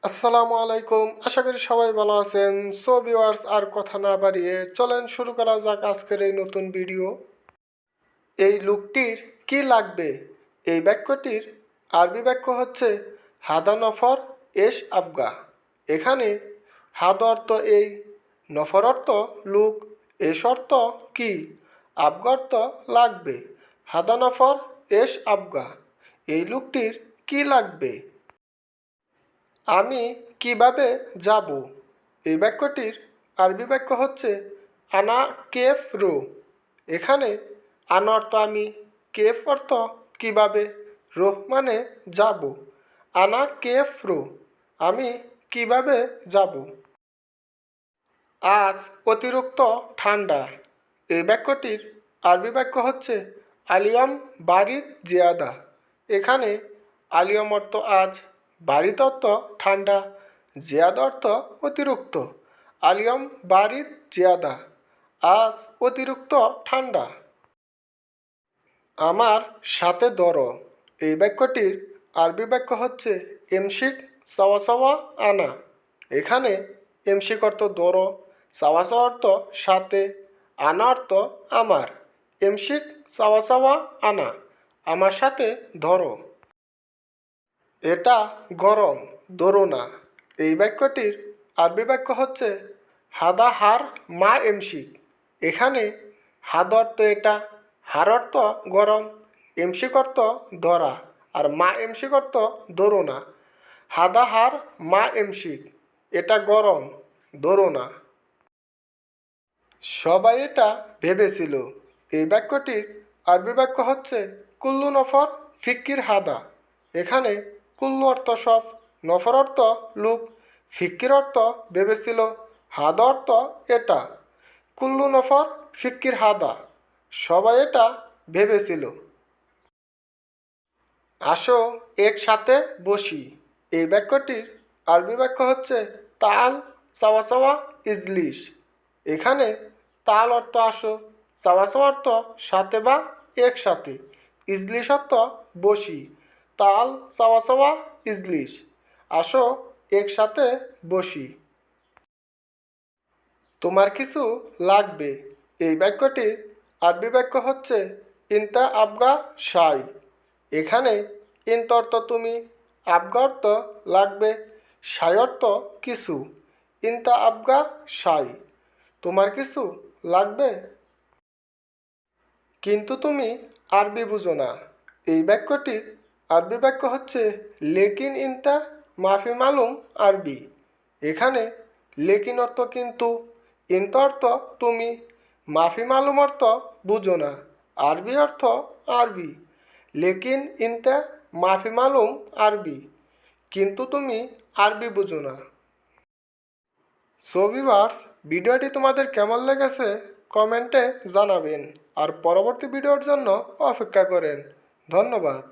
আসসালামু আলাইকুম। আশা করি সবাই ভালো আছেন। সো ভিউয়ার্স, আর কথা না বাড়িয়ে চলেন শুরু করা যাক আজকের এই নতুন ভিডিও। এই লোকটির কি লাগবে? এই বাক্যটির আরবি বাক্য হচ্ছে হাদা নফর এশ আবগা। এখানে হাদ অর্থ এই, নফর অর্থ লোক, এশ অর্থ কি, আবগা অর্থ লাগবে। হাদা নফর এশ আবগা, এই লোকটির কি লাগবে? আমি কিভাবে যাব? এই বাক্যটির আরবি বাক্য হচ্ছে আনা কেফ রো। এখানে আনা অর্থ আমি, কেফ অর্থ কিভাবে, রো মানে যাব। আনা কেফ রো, আমি কিভাবে যাব। আজ অতিরিক্ত ঠান্ডা। এই বাক্যটির আরবি বাক্য হচ্ছে আলিয়াম বারিদ জিয়াদা। এখানে আলিয়াম অর্থ আজ, বারিদ অর্থ ঠান্ডা, জিয়াদ অর্থ অতিরিক্ত। আলিয়াম বারিদ জিয়াদা, আজ অতিরিক্ত ঠান্ডা। আমার সাথে ধরো। এই বাক্যটির আরবি বাক্য হচ্ছে এমশিক সাওয়া সাওয়া আনা। এখানে এমশিক অর্থ ধরো, সাওয়া সাওয়া অর্থ সাথে, আনা অর্থ আমার। এমশিক সাওয়া সাওয়া আনা, আমার সাথে ধরো। এটা গরম, ধরো না। এই বাক্যটির আরবি বাক্য হচ্ছে হাদা হার মা এমশিক। এখানে হাদ অর্থ এটা, হার অর্থ গরম, এমশিক অর্থ ধরা, আর মা এমশিক অর্থ ধরো না। হাদা হার মা এমশিক, এটা গরম, ধরো না। সবাই এটা ভেবেছিল। এই বাক্যটির আরবি বাক্য হচ্ছে কুল্লু নফর ফিক্কির হাদা। এখানে কুল্লু অর্থ সব, নফর অর্থ লোক, ফিক্কির অর্থ ভেবেছিল, হাদা অর্থ এটা। কুল্লু নফর ফিক্কির হাদা, সবাই এটা ভেবেছিল। আসো একসাথে বসি। এই বাক্যটির আরবি বাক্য হচ্ছে তাল সাওয়া সাওয়া ইজলিশ। এখানে তাল অর্থ আসো, সাওয়া সাওয়া অর্থ সাথে বা একসাথে, ইজলিশ অর্থ বসি। তাল সাওয়া সাওয়া ইজলিশ, আসো একসাথে বসি। তোমার কিছু লাগবে। এই বাক্যটির আরবি বাক্য হচ্ছে ইনতা আবগা সাই। এখানে ইনতা অর্থ তুমি, আবগা অর্থ লাগবে, সাই অর্থ কিছু। ইনতা আবগা সাই, তোমার কিছু লাগবে। কিন্তু তুমি আরবি বুঝো না। এই বাক্যটির আরবি বাক্য হচ্ছে লেকিন ইনতা মাফি মালুম আরবি। এখানে লেকিন অর্থ কিন্তু, ইনতা অর্থ তুমি, মাফি মালুম অর্থ বুঝো না, আরবি অর্থ আরবি। লেকিন ইনতা মাফি মালুম আরবি, কিন্তু তুমি আরবি বুঝো না। সো ভিউয়ার্স, ভিডিওটি তোমাদের কেমন লেগেছে কমেন্টে জানাবেন, আর পরবর্তী ভিডিওর জন্য অপেক্ষা করেন। ধন্যবাদ।